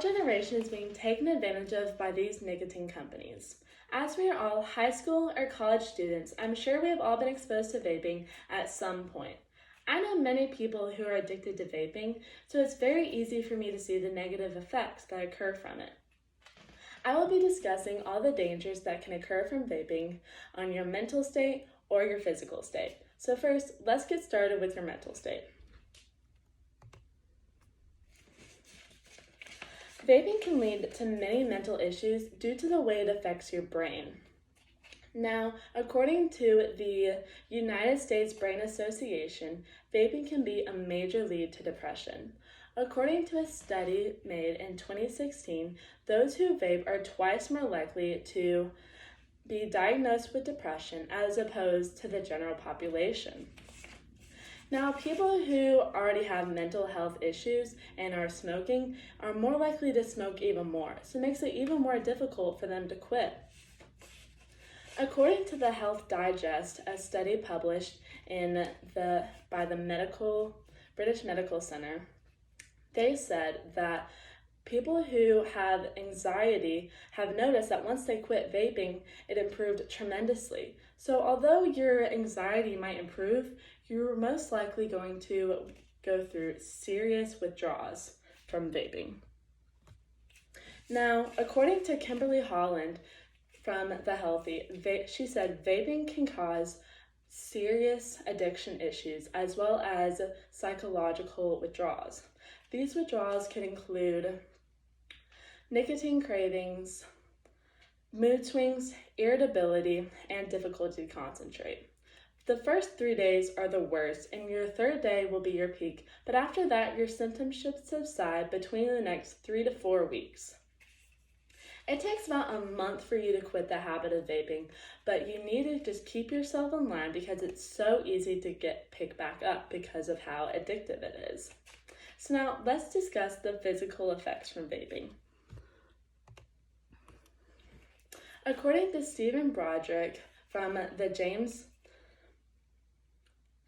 generation is being taken advantage of by these nicotine companies. As we are all high school or college students, I'm sure we have all been exposed to vaping at some point. I know many people who are addicted to vaping, so it's very easy for me to see the negative effects that occur from it. I will be discussing all the dangers that can occur from vaping on your mental state or your physical state. So first, let's get started with your mental state. Vaping can lead to many mental issues due to the way it affects your brain. Now, according to the United States Brain Association, vaping can be a major lead to depression. According to a study made in 2016, those who vape are twice more likely to be diagnosed with depression as opposed to the general population. Now, people who already have mental health issues and are smoking are more likely to smoke even more, so it makes it even more difficult for them to quit. According to the Health Digest, a study published by the British Medical Center, they said that people who have anxiety have noticed that once they quit vaping, it improved tremendously. So although your anxiety might improve, you're most likely going to go through serious withdrawals from vaping. Now, according to Kimberly Holland from The Healthy, she said vaping can cause serious addiction issues as well as psychological withdrawals. These withdrawals can include nicotine cravings, mood swings, irritability, and difficulty to concentrate. The first 3 days are the worst, and your third day will be your peak, but after that, your symptoms should subside between the next 3 to 4 weeks. It takes about a month for you to quit the habit of vaping, but you need to just keep yourself in line because it's so easy to get picked back up because of how addictive it is. So now let's discuss the physical effects from vaping. According to Stephen Broderick from the Johns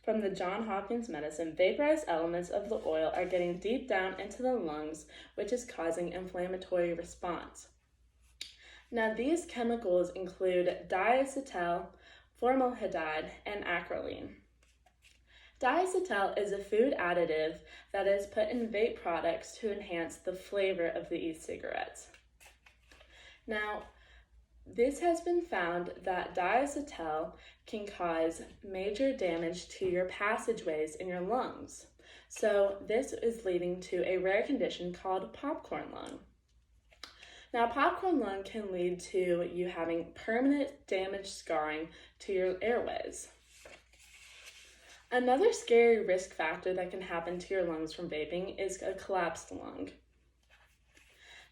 Hopkins Medicine, vaporized elements of the oil are getting deep down into the lungs, which is causing inflammatory response. Now, these chemicals include diacetyl, formaldehyde, and acrolein. Diacetyl is a food additive that is put in vape products to enhance the flavor of the e-cigarettes. Now, this has been found that diacetyl can cause major damage to your passageways in your lungs. So this is leading to a rare condition called popcorn lung. Now, popcorn lung can lead to you having permanent damage scarring to your airways. Another scary risk factor that can happen to your lungs from vaping is a collapsed lung.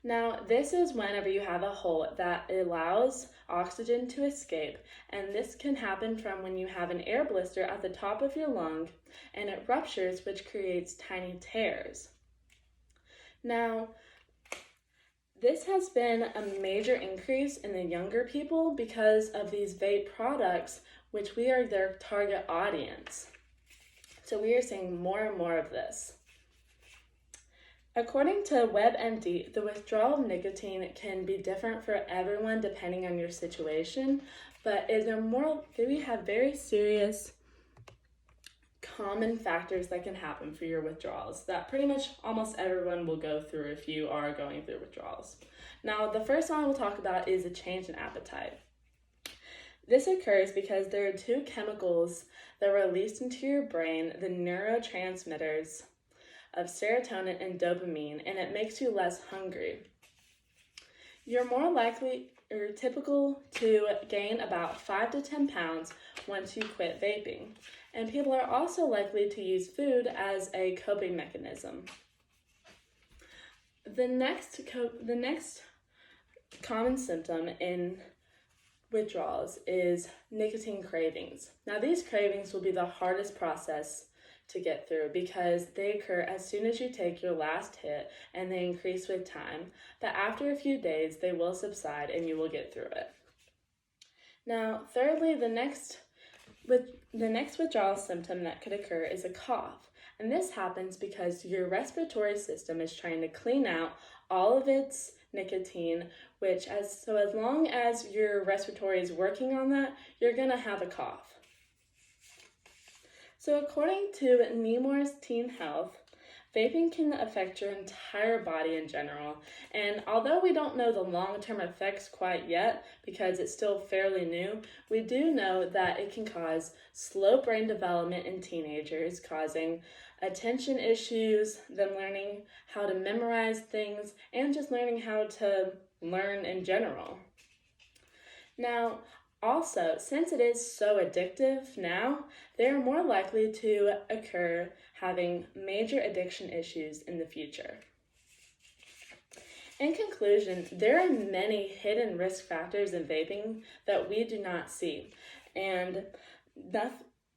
Now, this is whenever you have a hole that allows oxygen to escape, and this can happen from when you have an air blister at the top of your lung and it ruptures, which creates tiny tears. Now, this has been a major increase in the younger people because of these vape products, which we are their target audience. So we are seeing more and more of this. According to WebMD, the withdrawal of nicotine can be different for everyone depending on your situation, but we have very serious common factors that can happen for your withdrawals that pretty much almost everyone will go through if you are going through withdrawals. Now, the first one we'll talk about is a change in appetite. This occurs because there are two chemicals that are released into your brain, the neurotransmitters of serotonin and dopamine, and it makes you less hungry. You're more likely or typical to gain about 5 to 10 pounds once you quit vaping, and people are also likely to use food as a coping mechanism. The next common symptom in withdrawals is nicotine cravings. Now, these cravings will be the hardest process to get through because they occur as soon as you take your last hit and they increase with time, but after a few days they will subside and you will get through it. Now, thirdly, the next withdrawal symptom that could occur is a cough, And this happens because your respiratory system is trying to clean out all of its nicotine, as long as your respiratory is working on that, you're going to have a cough. So according to Nemours Teen Health, vaping can affect your entire body in general, and although we don't know the long-term effects quite yet because it's still fairly new, we do know that it can cause slow brain development in teenagers, causing attention issues, them learning how to memorize things, and just learning how to learn in general. Now, also, since it is so addictive now, they are more likely to occur having major addiction issues in the future. In conclusion, there are many hidden risk factors in vaping that we do not see, and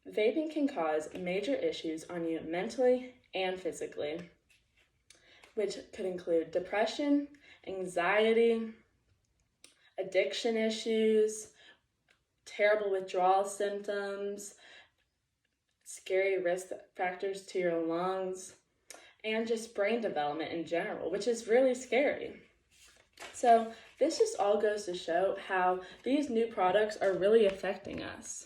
vaping can cause major issues on you mentally and physically, which could include depression, anxiety, addiction issues, terrible withdrawal symptoms, scary risk factors to your lungs, and just brain development in general, which is really scary. So this just all goes to show how these new products are really affecting us.